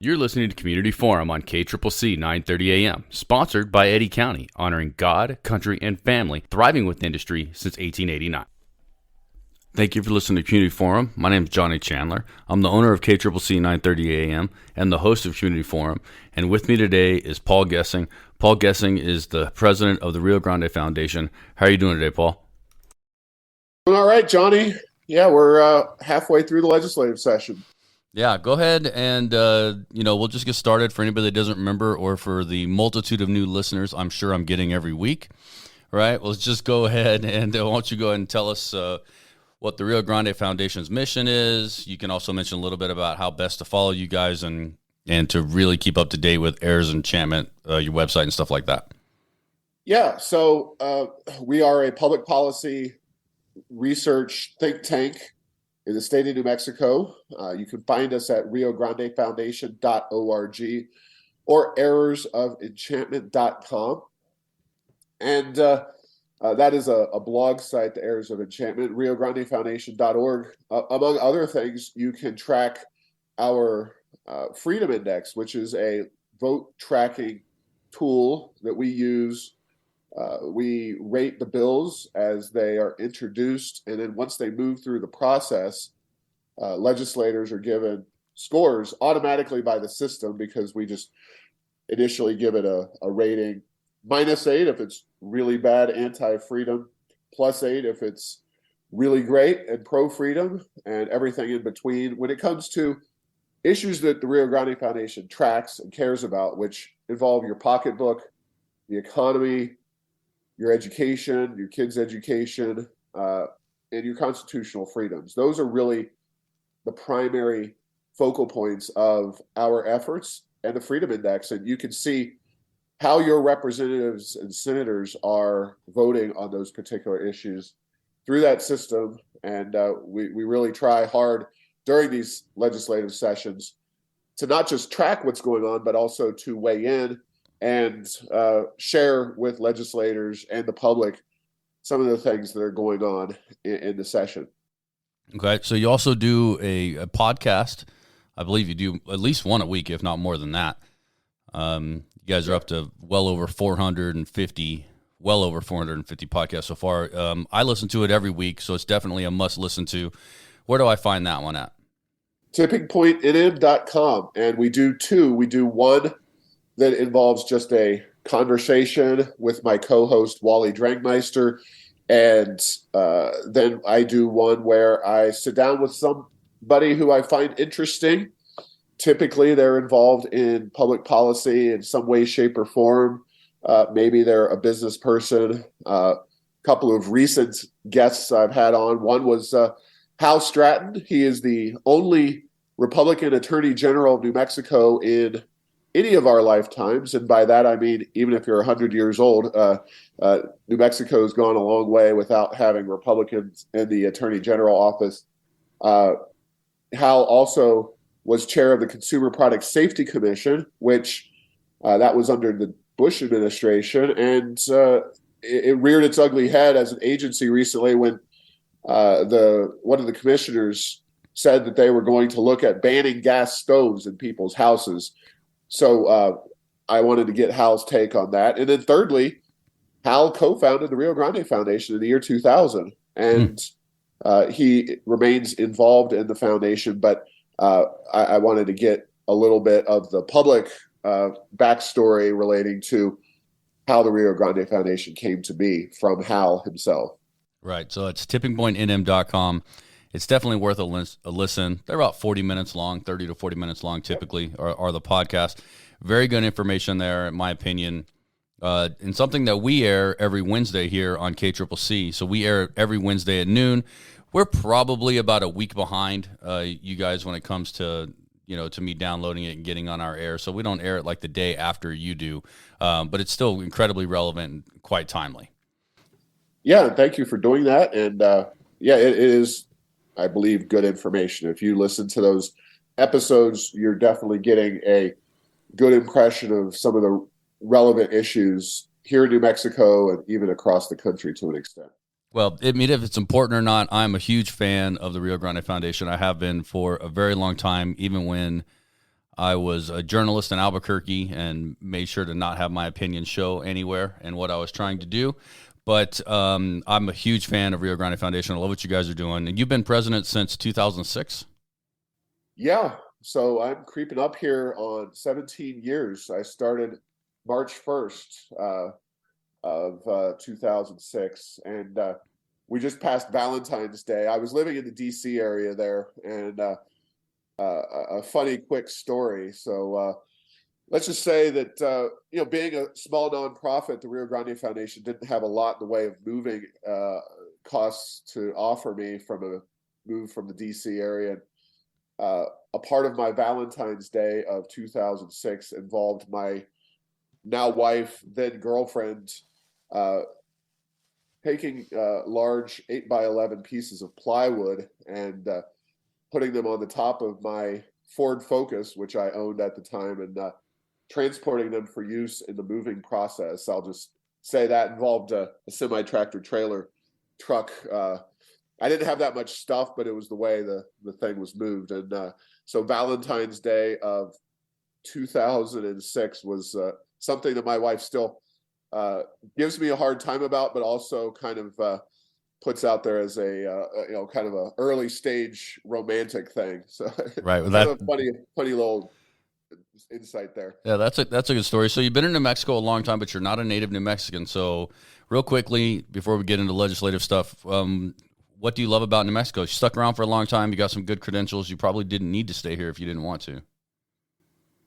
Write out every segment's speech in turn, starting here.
You're listening to Community Forum on KCCC 930 AM, sponsored by Eddy County, honoring God, country, and family, thriving with industry since 1889. Thank you for listening to Community Forum. My name is Johnny Chandler. I'm the owner of KCCC 930 AM and the host of Community Forum. And with me today is Paul Gessing. Paul Gessing is the president of the Rio Grande Foundation. How are you doing today, Paul? Doing all right, Johnny. Yeah, we're halfway through the legislative session. Yeah, go ahead and, we'll just get started for anybody that doesn't remember or for the multitude of new listeners I'm sure I'm getting every week. All right, well, let's just go ahead and why don't you go ahead and tell us what the Rio Grande Foundation's mission is. You can also mention a little bit about how best to follow you guys and to really keep up to date with Heirs Enchantment, your website and stuff like that. Yeah, so we are a public policy research think tank in the state of New Mexico. You can find us at riograndefoundation.org or errorsoфenchantment.com. And that is a blog site, the Heirs of Enchantment, riograndefoundation.org. Among other things, you can track our Freedom Index, which is a vote tracking tool that we use. We rate the bills as they are introduced, and then once they move through the process, legislators are given scores automatically by the system because we just initially give it a rating -8 if it's really bad anti-freedom, +8 if it's really great and pro-freedom, and everything in between. When it comes to issues that the Rio Grande Foundation tracks and cares about, which involve your pocketbook, the economy, your education, your kids' education, and your constitutional freedoms. Those are really the primary focal points of our efforts and the Freedom Index. And you can see how your representatives and senators are voting on those particular issues through that system. And we really try hard during these legislative sessions to not just track what's going on, but also to weigh in and share with legislators and the public some of the things that are going on in the session. Okay, so you also do a podcast. I believe you do at least one a week, if not more than that. You guys are up to well over 450 podcasts so far. I listen to it every week, so it's definitely a must listen to. Where do I find that one at? tippingpointnm.com. And we do two. We do one that involves just a conversation with my co-host, Wally Drangmeister. And then I do one where I sit down with somebody who I find interesting. Typically, they're involved in public policy in some way, shape, or form. Maybe they're a business person. A couple of recent guests I've had on. One was Hal Stratton. He is the only Republican Attorney General of New Mexico in any of our lifetimes, and by that I mean even if you're 100 years old, New Mexico has gone a long way without having Republicans in the Attorney General office. Hal also was chair of the Consumer Product Safety Commission, which that was under the Bush administration, and it reared its ugly head as an agency recently when one of the commissioners said that they were going to look at banning gas stoves in people's houses. So I wanted to get Hal's take on that. And then thirdly, Hal co-founded the Rio Grande Foundation in the year 2000. And he remains involved in the foundation. But I wanted to get a little bit of the public backstory relating to how the Rio Grande Foundation came to be from Hal himself. Right. So it's tippingpointnm.com. It's definitely worth a listen. They're about 40 minutes long, 30 to 40 minutes long typically are the podcast. Very good information there, in my opinion. And something that we air every Wednesday here on KCCC. So we air every Wednesday at noon. We're probably about a week behind you guys when it comes to me downloading it and getting on our air. So we don't air it like the day after you do. But it's still incredibly relevant and quite timely. Yeah, thank you for doing that. And it is, I believe, good information. If you listen to those episodes, you're definitely getting a good impression of some of the relevant issues here in New Mexico and even across the country to an extent. Well, I mean, if it's important or not, I'm a huge fan of the Rio Grande Foundation. I have been for a very long time, even when I was a journalist in Albuquerque and made sure to not have my opinion show anywhere in what I was trying to do. But I'm a huge fan of Rio Grande Foundation. I love what you guys are doing. And you've been president since 2006? Yeah. So I'm creeping up here on 17 years. I started March 1st of 2006. And we just passed Valentine's Day. I was living in the DC area there, and a funny quick story. So let's just say that being a small nonprofit, the Rio Grande Foundation didn't have a lot in the way of moving costs to offer me from a move from the DC area. A part of my Valentine's Day of 2006 involved my now wife, then girlfriend, taking large 8x11 pieces of plywood and putting them on the top of my Ford Focus, which I owned at the time, and transporting them for use in the moving process. I'll just say that involved a semi-tractor trailer truck. I didn't have that much stuff, but it was the way the thing was moved. And so Valentine's Day of 2006 was something that my wife still gives me a hard time about, but also kind of puts out there as a kind of a early stage romantic thing. So right, well, kind of a funny little insight there. Yeah, that's a good story. So you've been in New Mexico a long time, but you're not a native New Mexican. So real quickly, before we get into legislative stuff, what do you love about New Mexico? You stuck around for a long time. You got some good credentials. You probably didn't need to stay here if you didn't want to.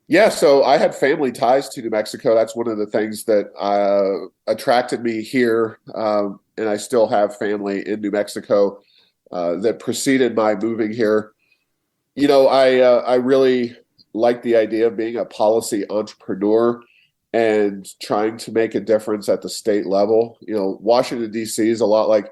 Yeah, so I had family ties to New Mexico. That's one of the things that attracted me here, and I still have family in New Mexico that preceded my moving here. I really like the idea of being a policy entrepreneur and trying to make a difference at the state level. Washington, D.C. is a lot like,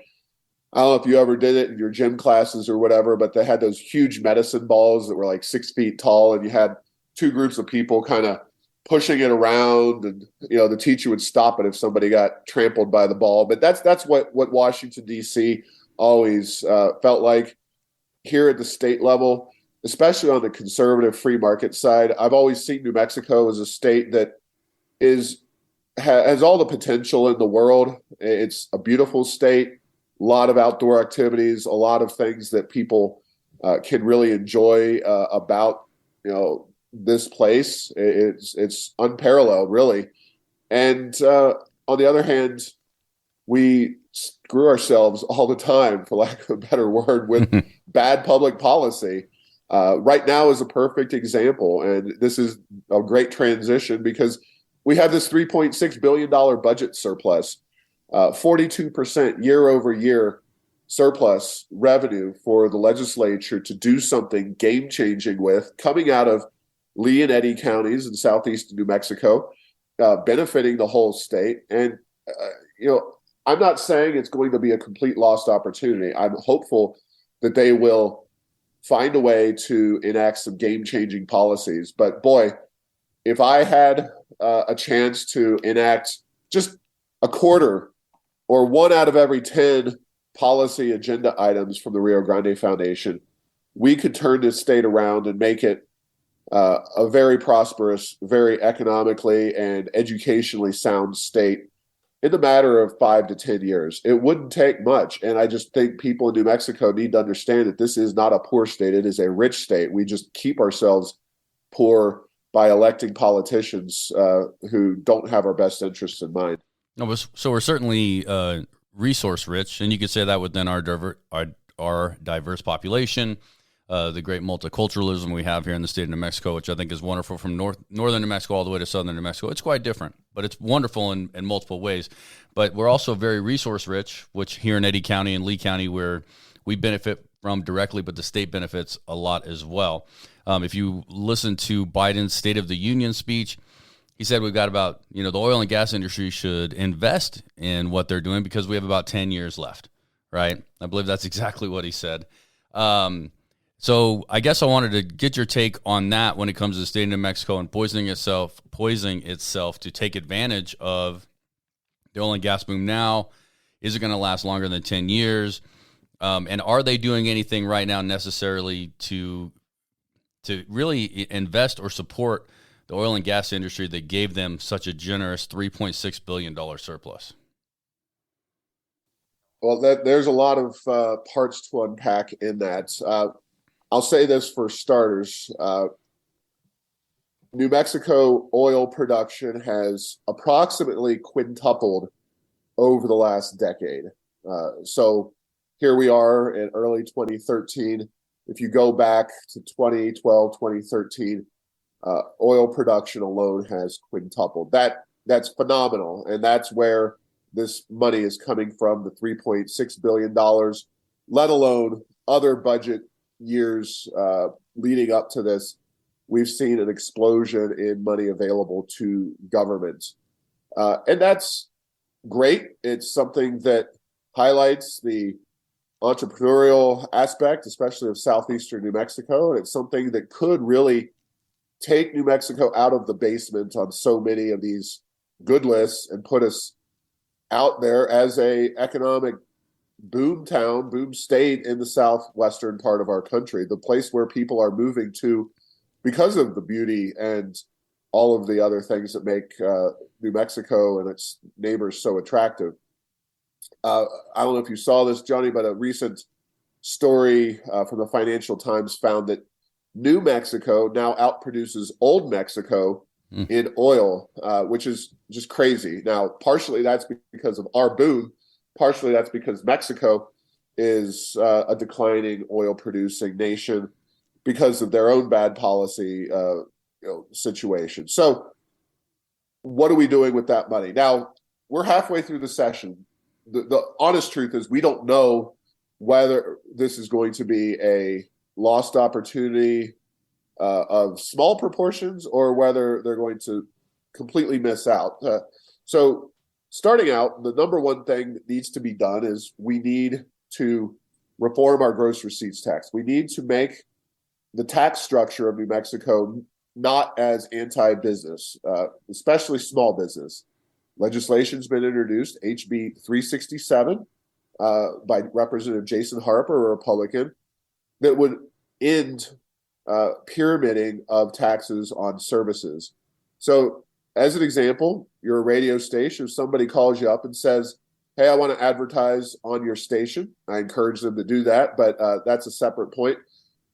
I don't know if you ever did it in your gym classes or whatever, but they had those huge medicine balls that were like 6 feet tall, and you had two groups of people kind of pushing it around, and the teacher would stop it if somebody got trampled by the ball. But that's what Washington, D.C. always felt like. Here at the state level, especially on the conservative free market side, I've always seen New Mexico as a state that has all the potential in the world. It's a beautiful state, a lot of outdoor activities, a lot of things that people can really enjoy about this place. It's unparalleled, really. And on the other hand, we screw ourselves all the time, for lack of a better word, with bad public policy. Right now is a perfect example, and this is a great transition because we have this $3.6 billion budget surplus, 42% year over year surplus revenue for the legislature to do something game-changing with, coming out of Lee and Eddy counties in southeastern New Mexico, benefiting the whole state. And, I'm not saying it's going to be a complete lost opportunity. I'm hopeful that they will find a way to enact some game-changing policies. But boy, if I had a chance to enact just a quarter or 1 out of every 10 policy agenda items from the Rio Grande Foundation, we could turn this state around and make it a very prosperous, very economically and educationally sound state in the matter of 5 to 10 years. It wouldn't take much. And I just think people in New Mexico need to understand that this is not a poor state. It is a rich state. We just keep ourselves poor by electing politicians who don't have our best interests in mind. No, so we're certainly resource rich, and you could say that within our diverse population, the great multiculturalism we have here in the state of New Mexico, which I think is wonderful, from northern New Mexico all the way to southern New Mexico. It's quite different, but it's wonderful in multiple ways. But we're also very resource rich, which here in Eddy County and Lee County, where we benefit from directly, but the state benefits a lot as well. If you listen to Biden's State of the Union speech, he said we've got about, the oil and gas industry should invest in what they're doing because we have about 10 years left, right? I believe that's exactly what he said. So I guess I wanted to get your take on that when it comes to the state of New Mexico and poisoning itself to take advantage of the oil and gas boom now. Is it going to last longer than 10 years? And are they doing anything right now necessarily to to really invest or support the oil and gas industry that gave them such a generous $3.6 billion surplus? Well, there's a lot of parts to unpack in that. I'll say this for starters. New Mexico oil production has approximately quintupled over the last decade. So here we are in early 2013. If you go back to 2012, 2013, oil production alone has quintupled. That's phenomenal, and that's where this money is coming from, the $3.6 billion, let alone other budget years leading up to this. We've seen an explosion in money available to governments. And that's great. It's something that highlights the entrepreneurial aspect, especially of southeastern New Mexico. And it's something that could really take New Mexico out of the basement on so many of these good lists and put us out there as a economic boom town, boom state in the southwestern part of our country, the place where people are moving to because of the beauty and all of the other things that make New Mexico and its neighbors so attractive. I don't know if you saw this, Johnny, but a recent story from the Financial Times found that New Mexico now outproduces Old Mexico in oil, which is just crazy. Now, partially that's because of our boom. Partially that's because Mexico is a declining oil-producing nation because of their own bad policy situation. So what are we doing with that money? Now, we're halfway through the session. The honest truth is we don't know whether this is going to be a lost opportunity of small proportions or whether they're going to completely miss out. So starting out, the number one thing that needs to be done is we need to reform our gross receipts tax. We need to make the tax structure of New Mexico not as anti-business, especially small business. Legislation's been introduced, HB 367, by Representative Jason Harper, a Republican, that would end pyramiding of taxes on services. So as an example, you're a radio station. If somebody calls you up and says, hey, I want to advertise on your station, I encourage them to do that, but that's a separate point.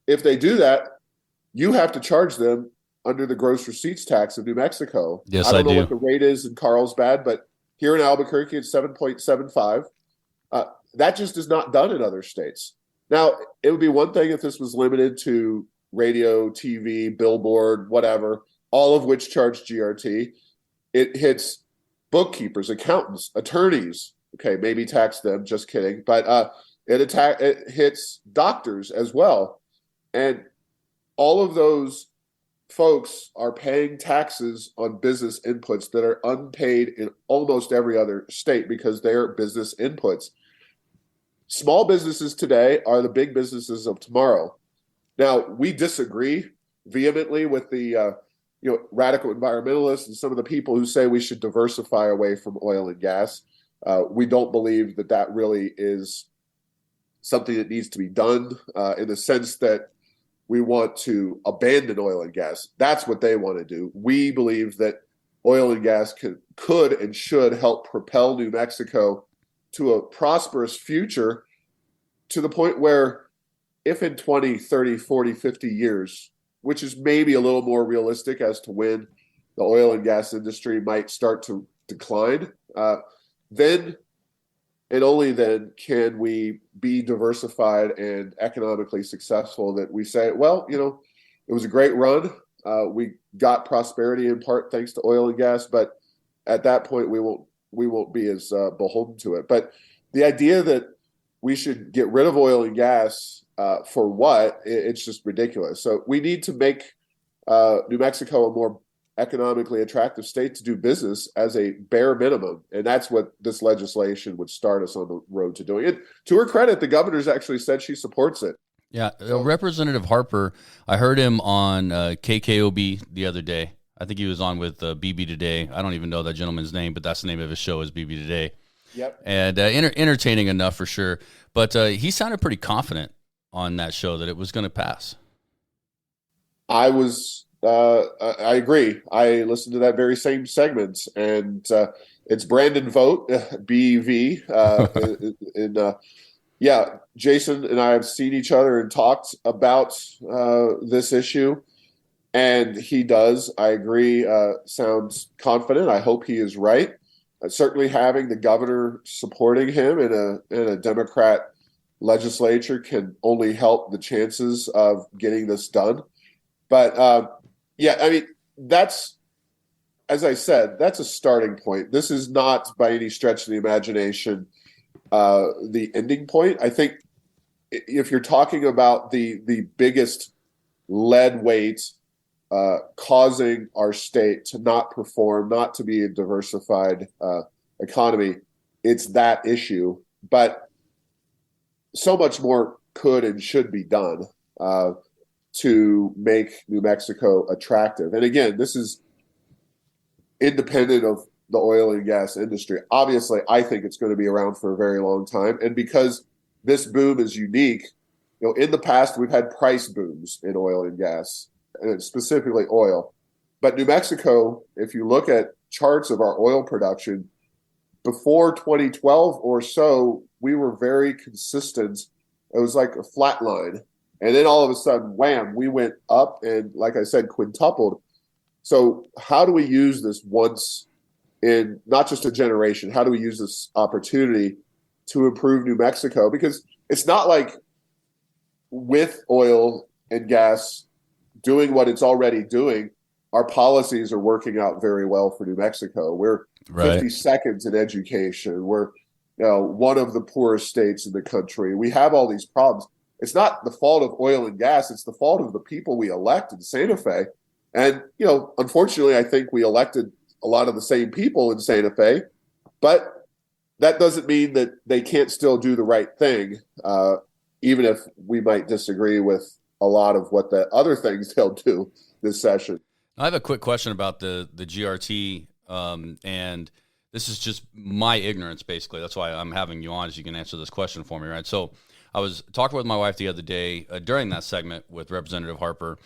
If they do that, you have to charge them under the gross receipts tax of New Mexico. Yes, I don't know do. what the rate is in Carlsbad, but here in Albuquerque, it's 7.75. That just is not done in other states. Now, it would be one thing if this was limited to radio, TV, billboard, whatever, all of which charge GRT. It hits bookkeepers, accountants, attorneys. Okay, maybe tax them, just kidding. But it hits doctors as well. And all of those folks are paying taxes on business inputs that are unpaid in almost every other state because they're business inputs. Small businesses today are the big businesses of tomorrow. Now, we disagree vehemently with the radical environmentalists and some of the people who say we should diversify away from oil and gas. We don't believe that that really is something that needs to be done in the sense that we want to abandon oil and gas. That's what they want to do. We believe that oil and gas could and should help propel New Mexico to a prosperous future, to the point where if in 20, 30, 40, 50 years, which is maybe a little more realistic as to when the oil and gas industry might start to decline, then and only then can we be diversified and economically successful, that we say, well, it was a great run. We got prosperity in part thanks to oil and gas, but at that point we won't be as beholden to it. But the idea that we should get rid of oil and gas for what? It's just ridiculous. So we need to make New Mexico a more economically attractive state to do business as a bare minimum. And that's what this legislation would start us on the road to doing it. To her credit, the governor's actually said she supports it. Yeah. Representative Harper, I heard him on KKOB the other day. I think he was on with BB Today. I don't even know that gentleman's name, but that's the name of his show is BB Today. Yep. And entertaining enough for sure. But he sounded pretty confident on that show that it was going to pass. I agree. I listened to that very same segment, and it's Brandon Vogt, BV. Yeah, Jason and I have seen each other and talked about this issue, and he does. I agree. Sounds confident. I hope he is right. Certainly, having the governor supporting him in a Democrat legislature can only help the chances of getting this done. But yeah, I mean, that's, as I said, that's a starting point. This is not by any stretch of the imagination the ending point. I think if you're talking about the biggest lead weight causing our state to not perform, not to be a diversified economy, it's that issue. But so much more could and should be done to make New Mexico attractive. And again, this is independent of the oil and gas industry. Obviously, I think it's going to be around for a very long time. And because this boom is unique, in the past, we've had price booms in oil and gas, and specifically oil. But New Mexico, if you look at charts of our oil production, before 2012 or so, we were very consistent. It was like a flat line. And then all of a sudden, wham, we went up and, like I said, quintupled. So how do we use this once in not just a generation? How do we use this opportunity to improve New Mexico? Because it's not like with oil and gas doing what it's already doing, our policies are working out very well for New Mexico. We're 52nd in education. We're one of the poorest states in the country. We have all these problems. It's not the fault of oil and gas. It's the fault of the people we elect in Santa Fe. And, unfortunately, I think we elected a lot of the same people in Santa Fe, but that doesn't mean that they can't still do the right thing, even if we might disagree with a lot of what the other things they'll do this session. I have a quick question about the GRT, and this is just my ignorance, basically. That's why I'm having you on, as you can answer this question for me, right? So I was talking with my wife the other day during that segment with Representative Harper,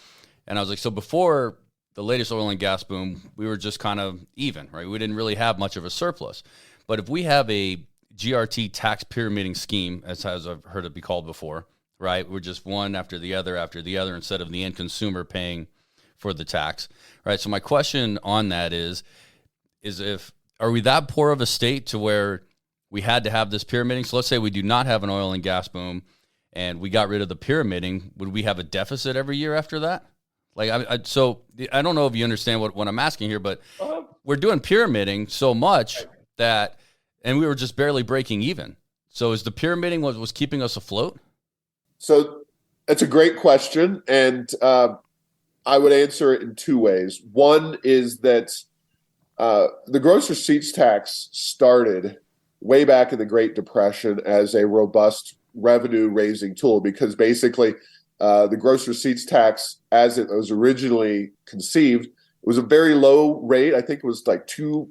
and I was like, so before the latest oil and gas boom, we were just kind of even, right? We didn't really have much of a surplus. But if we have a GRT tax pyramiding scheme, as I've heard it be called before, right? We're just one after the other instead of the end consumer paying for the tax, right? So my question on that is are we that poor of a state to where we had to have this pyramiding? So let's say we do not have an oil and gas boom and we got rid of the pyramiding. Would we have a deficit every year after that? So I don't know if you understand what I'm asking here, but we're doing pyramiding so much and we were just barely breaking even. So is the pyramiding was keeping us afloat? So that's a great question. And I would answer it in two ways. One is that the gross receipts tax started way back in the Great Depression as a robust revenue-raising tool, because basically the gross receipts tax, as it was originally conceived, was a very low rate. I think it was like 2.5,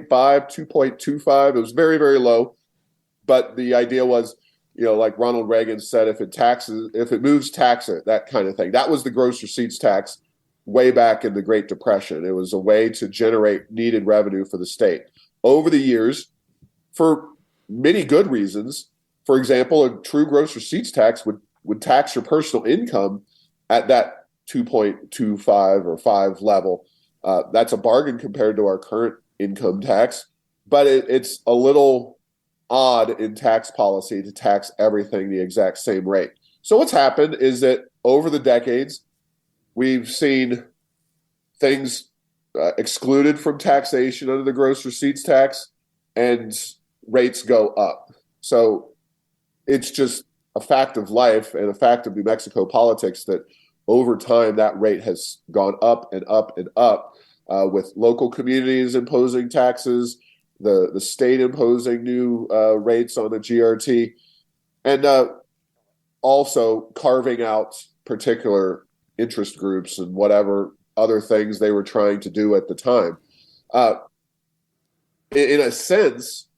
2.25. It was very, very low. But the idea was, like Ronald Reagan said, if it moves, tax it, that kind of thing. That was the gross receipts tax way back in the Great Depression. It was a way to generate needed revenue for the state. Over the years, for many good reasons, for example, a true gross receipts tax would tax your personal income at that 2.25 or 5 level. That's a bargain compared to our current income tax, but it's a little odd in tax policy to tax everything the exact same rate. So what's happened is that over the decades, we've seen things excluded from taxation under the gross receipts tax, and rates go up. So it's just a fact of life and a fact of New Mexico politics that over time that rate has gone up and up and up, with local communities imposing taxes, the state imposing new rates on the GRT, and also carving out particular interest groups and whatever other things they were trying to do at the time. In a sense,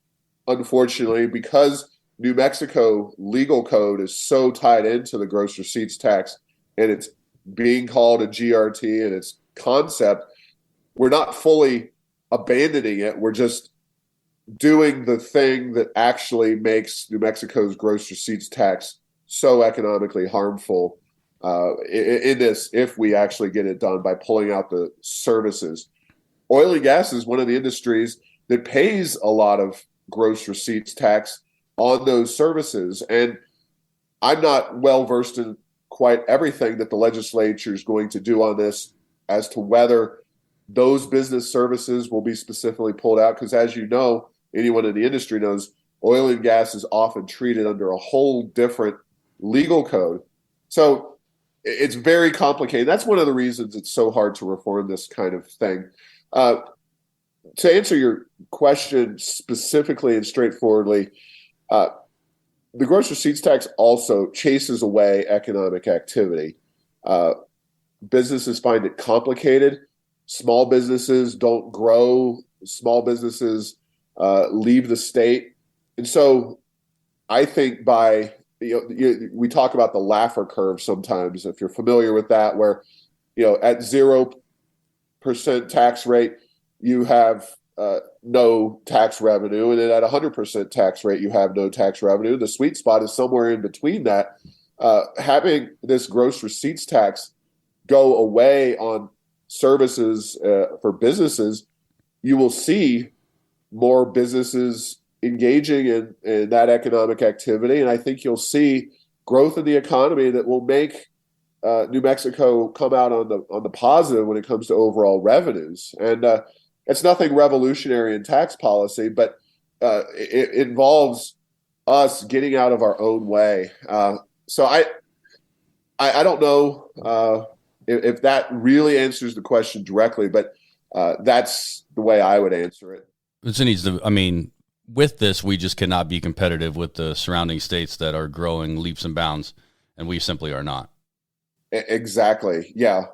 unfortunately, because New Mexico legal code is so tied into the gross receipts tax, and it's being called a GRT and its concept, we're not fully abandoning it. We're just doing the thing that actually makes New Mexico's gross receipts tax so economically harmful in this, if we actually get it done by pulling out the services. Oil and gas is one of the industries that pays a lot of gross receipts tax on those services. And I'm not well versed in quite everything that the legislature is going to do on this as to whether those business services will be specifically pulled out. Because as you know, anyone in the industry knows, oil and gas is often treated under a whole different legal code. So it's very complicated. That's one of the reasons it's so hard to reform this kind of thing. To answer your question specifically and straightforwardly, the gross receipts tax also chases away economic activity. Businesses find it complicated. Small businesses don't grow. Small businesses leave the state. And so I think we talk about the Laffer curve sometimes, if you're familiar with that, where, at 0% tax rate, you have no tax revenue. And then at 100% tax rate, you have no tax revenue. The sweet spot is somewhere in between that. Having this gross receipts tax go away on services for businesses, you will see more businesses engaging in that economic activity. And I think you'll see growth in the economy that will make New Mexico come out on the positive when it comes to overall revenues. And it's nothing revolutionary in tax policy, but it involves us getting out of our own way. So I don't know if that really answers the question directly, but that's the way I would answer it. With this, we just cannot be competitive with the surrounding states that are growing leaps and bounds, and we simply are not. Exactly. Yeah.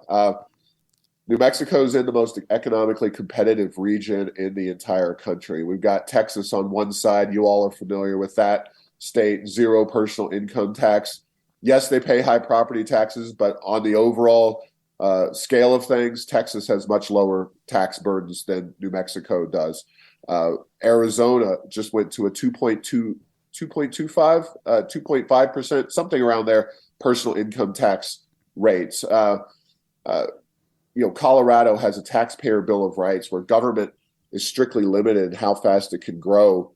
New Mexico's in the most economically competitive region in the entire country. We've got Texas on one side. You all are familiar with that state, 0 personal income tax. Yes, they pay high property taxes, but on the overall scale of things, Texas has much lower tax burdens than New Mexico does. Arizona just went to a 2.5%, something around there, personal income tax rates. Colorado has a taxpayer bill of rights where government is strictly limited in how fast it can grow,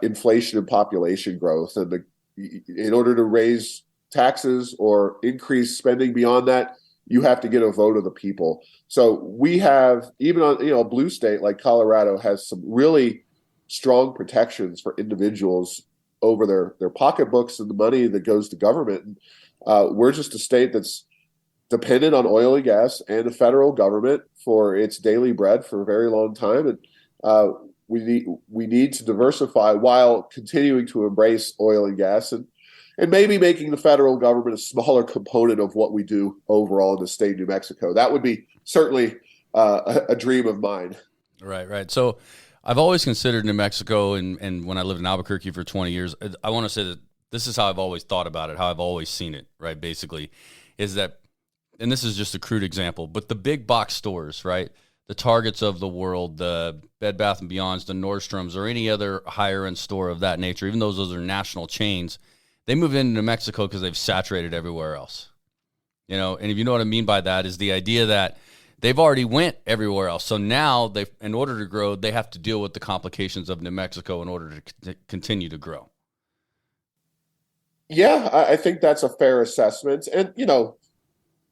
inflation and population growth. And in order to raise taxes or increase spending beyond that, you have to get a vote of the people. So we have, even on a blue state like Colorado, has some really strong protections for individuals over their pocketbooks and the money that goes to government. And we're just a state that's dependent on oil and gas and the federal government for its daily bread for a very long time. And we need to diversify while continuing to embrace oil and gas and maybe making the federal government a smaller component of what we do overall in the state of New Mexico. That would be certainly a dream of mine. Right. So I've always considered New Mexico, and when I lived in Albuquerque for 20 years, I want to say that this is how I've always thought about it, how I've always seen it, right, basically, is that, and this is just a crude example, but the big box stores, right, the Targets of the world, the Bed Bath & Beyonds, the Nordstroms, or any other higher-end store of that nature, even though those are national chains, they moved into New Mexico because they've saturated everywhere else. And if you know what I mean by that, is the idea that they've already went everywhere else. So now, in order to grow, they have to deal with the complications of New Mexico in order to continue to grow. Yeah, I think that's a fair assessment. And,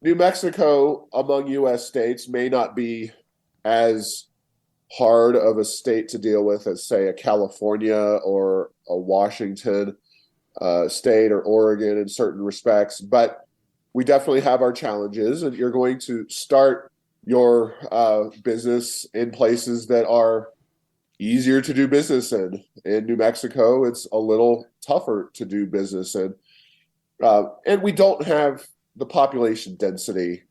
New Mexico among U.S. states may not be as hard of a state to deal with as, say, a California or a Washington state or Oregon in certain respects, but we definitely have our challenges, and you're going to start your business in places that are easier to do business in. In New Mexico, it's a little tougher to do business in. And we don't have the population density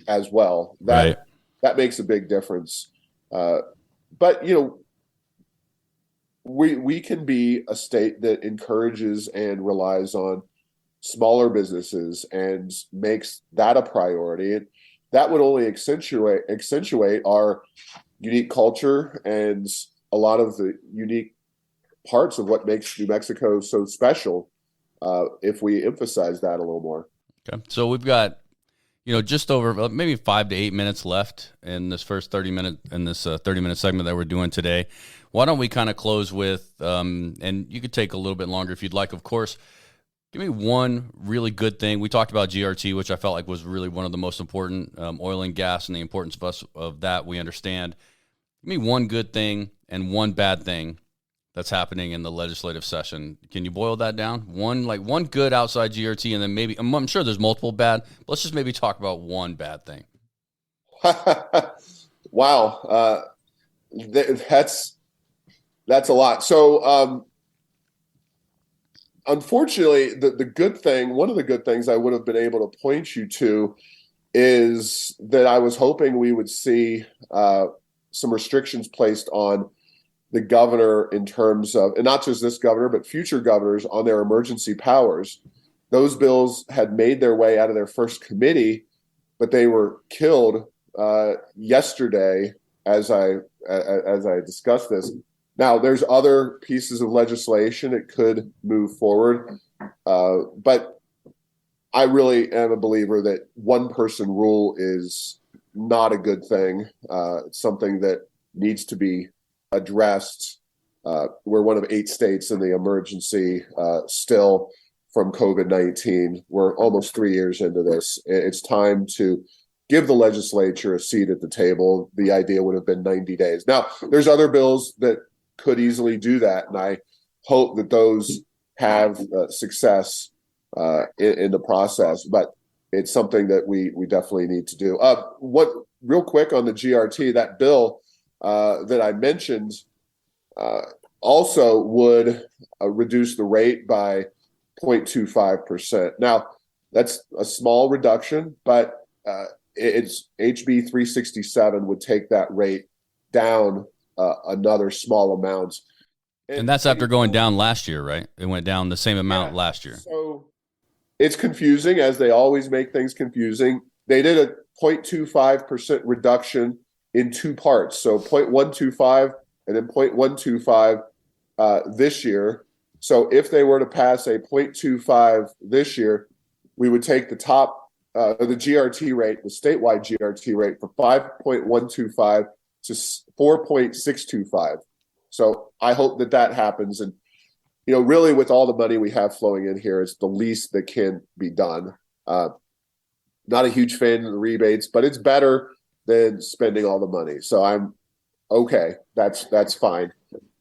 as well. That makes a big difference. But, we can be a state that encourages and relies on smaller businesses and makes that a priority, that would only accentuate our unique culture and a lot of the unique parts of what makes New Mexico so special, if we emphasize that a little more. Okay. So we've got, just over maybe 5 to 8 minutes left in this first 30-minute segment that we're doing today. Why don't we kind of close with, and you could take a little bit longer if you'd like, of course. Give me one really good thing. We talked about GRT, which I felt like was really one of the most important, oil and gas and the importance of that we understand. Give me one good thing and one bad thing that's happening in the legislative session. Can you boil that down? One good outside GRT, and then maybe, I'm sure there's multiple bad, but let's just maybe talk about one bad thing. Wow. That's a lot. So, unfortunately, the good thing, one of the good things I would have been able to point you to is that I was hoping we would see some restrictions placed on the governor in terms of, and not just this governor, but future governors on their emergency powers. Those bills had made their way out of their first committee, but they were killed yesterday as I discussed this. Now, there's other pieces of legislation that could move forward, but I really am a believer that one-person rule is not a good thing. It's something that needs to be addressed. We're one of 8 states in the emergency still from COVID-19. We're almost 3 years into this. It's time to give the legislature a seat at the table. The idea would have been 90 days. Now, there's other bills that could easily do that, and I hope that those have success in the process, but it's something that we definitely need to do. What real quick on the GRT, that bill that I mentioned also would reduce the rate by 0.25%. Now, that's a small reduction, but it's HB 367 would take that rate down another small amount. And that's after going down last year, right? It went down the same amount last year. So it's confusing, as they always make things confusing. They did a 0.25% reduction in 2 parts. So 0.125 and then 0.125 this year. So if they were to pass a 0.25 this year, we would take the top, the GRT rate, the statewide GRT rate, from 5.125 to 4.625. So I hope that happens. And, really with all the money we have flowing in here, it's the least that can be done. Not a huge fan of the rebates, but it's better than spending all the money. So I'm okay. That's fine.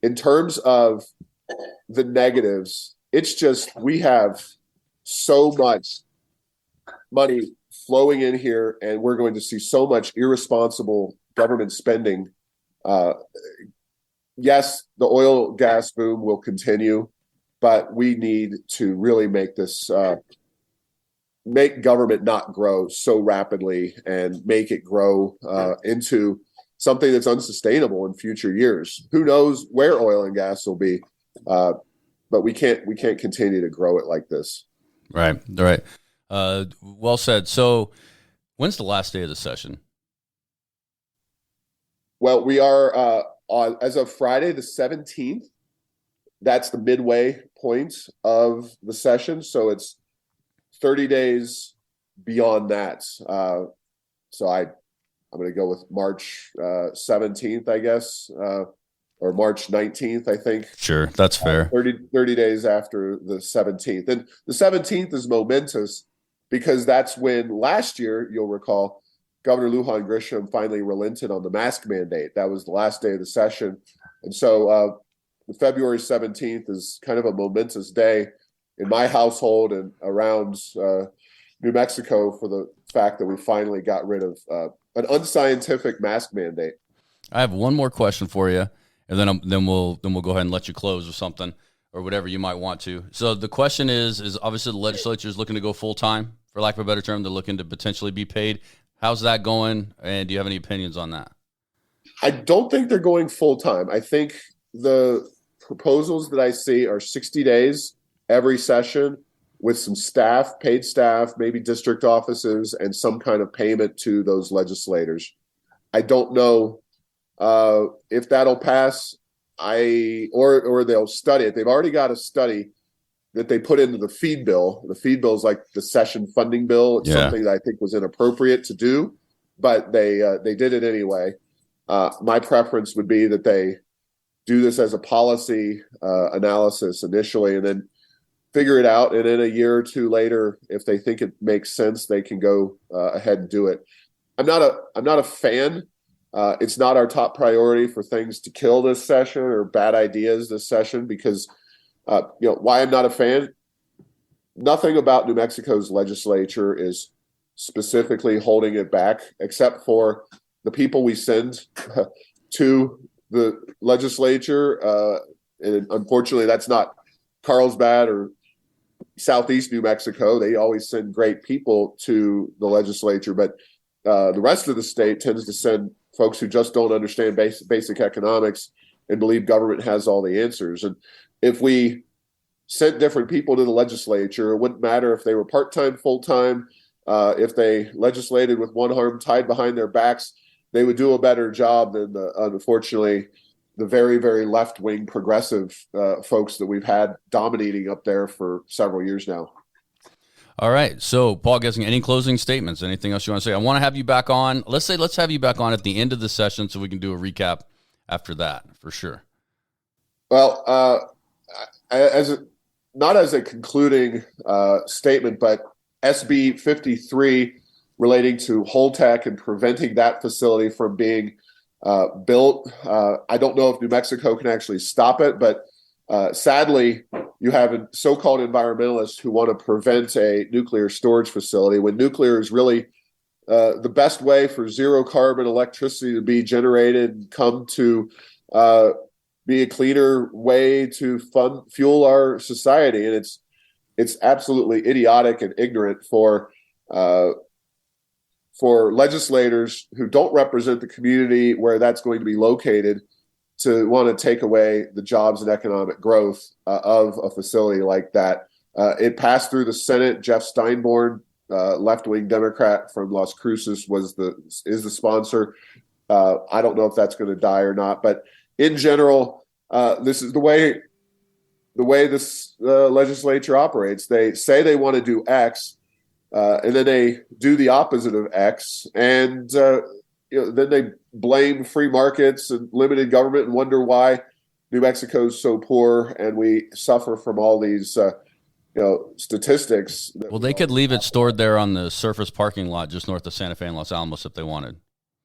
In terms of the negatives, it's just, we have so much money flowing in here, and we're going to see so much irresponsible government spending. Yes, the oil gas boom will continue, but we need to really make this make government not grow so rapidly and make it grow into something that's unsustainable in future years. Who knows where oil and gas will be, but we can't continue to grow it like this. Right. Well said. So when's the last day of the session? Well, we are on, as of Friday the 17th. That's the midway point of the session. So it's 30 days beyond that. So I'm going to go with March 17th, I guess, or March 19th, I think. Sure, that's fair. 30 days after the 17th. And the 17th is momentous because that's when last year, you'll recall, Governor Lujan Grisham finally relented on the mask mandate. That was the last day of the session. And so the February 17th is kind of a momentous day in my household and around New Mexico for the fact that we finally got rid of an unscientific mask mandate. I have one more question for you, and then we'll go ahead and let you close with something or whatever you might want to. So the question is obviously the legislature is looking to go full time, for lack of a better term. They're looking to potentially be paid. How's that going? And do you have any opinions on that? I don't think they're going full time. I think the proposals that I see are 60 days every session with some staff, paid staff, maybe district offices, and some kind of payment to those legislators. I don't know if that'll pass. Or they'll study it. They've already got a study that they put into the feed bill. The feed bill is like the session funding bill. It's something that I think was inappropriate to do, but they did it anyway. My preference would be that they do this as a policy analysis initially, and then figure it out. And then a year or two later, if they think it makes sense, they can go ahead and do it. I'm not a fan. It's not our top priority for things to kill this session or bad ideas this session because, why I'm not a fan. Nothing about New Mexico's legislature is specifically holding it back, except for the people we send to the legislature. And unfortunately, that's not Carlsbad or Southeast New Mexico. They always send great people to the legislature, but the rest of the state tends to send folks who just don't understand basic economics and believe government has all the answers. And if we sent different people to the legislature, it wouldn't matter if they were part-time, full-time, if they legislated with one arm tied behind their backs, they would do a better job than, unfortunately, the very, very left-wing progressive folks that we've had dominating up there for several years now. All right. So, Paul Gessing, any closing statements? Anything else you want to say? I want to have you back on. Let's have you back on at the end of the session so we can do a recap after that, for sure. Well, not as a concluding statement, but SB 53 relating to Holtec and preventing that facility from being built. I don't know if New Mexico can actually stop it, but sadly, you have so-called environmentalists who want to prevent a nuclear storage facility when nuclear is really the best way for zero carbon electricity to be generated and come to be a cleaner way to fuel our society. And it's absolutely idiotic and ignorant for legislators who don't represent the community where that's going to be located to want to take away the jobs and economic growth of a facility like that. It passed through the Senate. Jeff Steinborn, left-wing Democrat from Las Cruces, is the sponsor. I don't know if that's going to die or not, but in general, this is the way this legislature operates. They say they want to do X, and then they do the opposite of X, and then they blame free markets and limited government and wonder why New Mexico is so poor and we suffer from all these statistics. Well, they could leave it stored there on the surface parking lot just north of Santa Fe and Los Alamos if they wanted,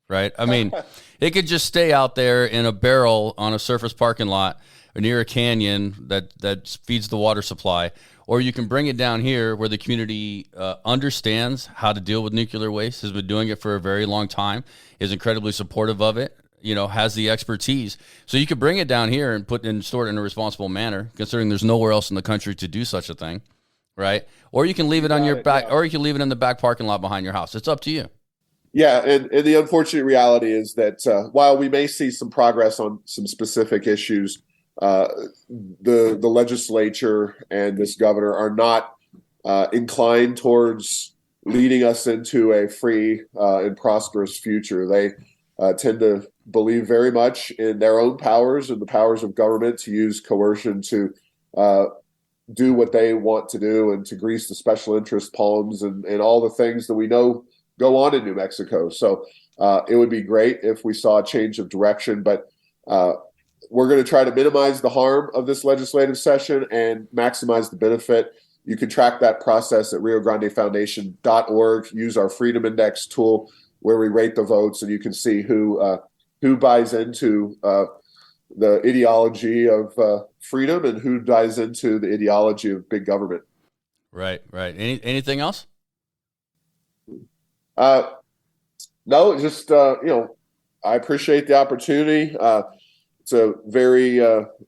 right? I mean, it could just stay out there in a barrel on a surface parking lot near a canyon that feeds the water supply. Or you can bring it down here where the community understands how to deal with nuclear waste, has been doing it for a very long time, is incredibly supportive of it, has the expertise. So you could bring it down here and store it in a responsible manner, considering there's nowhere else in the country to do such a thing, right? Or you can leave it on your back, or you can leave it in the back parking lot behind your house. It's up to you. Yeah, and the unfortunate reality is that while we may see some progress on some specific issues, the legislature and this governor are not inclined towards leading us into a free and prosperous future. They tend to believe very much in their own powers and the powers of government to use coercion to do what they want to do and to grease the special interest palms and all the things that we know go on in New Mexico. So it would be great if we saw a change of direction, but we're going to try to minimize the harm of this legislative session and maximize the benefit. You can track that process at riograndefoundation.org. Use our Freedom Index tool where we rate the votes, and you can see who buys into the ideology of freedom and who buys into the ideology of big government. Right. Anything else? No, just I appreciate the opportunity. It's a very,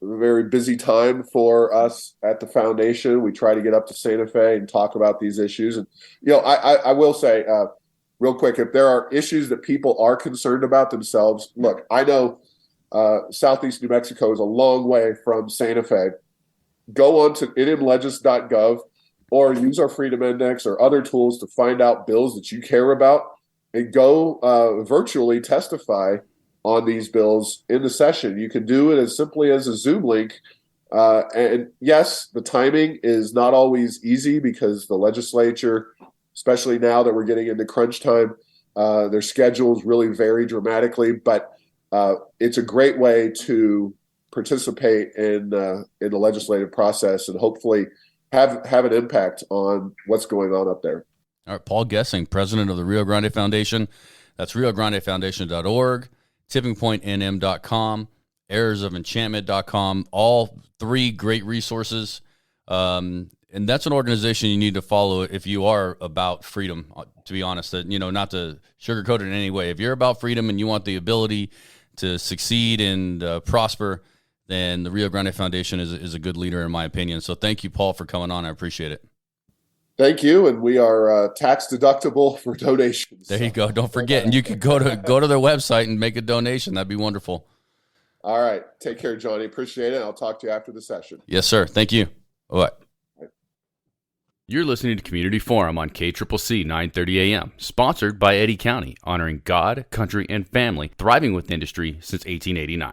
very busy time for us at the foundation. We try to get up to Santa Fe and talk about these issues. And, I will say real quick, if there are issues that people are concerned about themselves, look, I know Southeast New Mexico is a long way from Santa Fe. Go on to nmlegis.gov or use our Freedom Index or other tools to find out bills that you care about and go virtually testify on these bills in the session. You can do it as simply as a Zoom link. And yes, the timing is not always easy because the legislature, especially now that we're getting into crunch time, their schedules really vary dramatically. But it's a great way to participate in the legislative process and hopefully have an impact on what's going on up there. All right, Paul Gessing, president of the Rio Grande Foundation. That's riograndefoundation.org, tippingpointnm.com, errorsoфenchantment.com, all three great resources. And that's an organization you need to follow if you are about freedom, to be honest, not to sugarcoat it in any way. If you're about freedom and you want the ability to succeed and prosper, then the Rio Grande Foundation is a good leader in my opinion. So thank you, Paul, for coming on. I appreciate it. Thank you, and we are tax deductible for donations. There you go. Don't forget, and you could go to their website and make a donation. That'd be wonderful. All right. Take care, Johnny. Appreciate it. I'll talk to you after the session. Yes, sir. Thank you. All right. You're listening to Community Forum on KCCC 930 AM, sponsored by Eddy County, honoring God, country, and family, thriving with industry since 1889.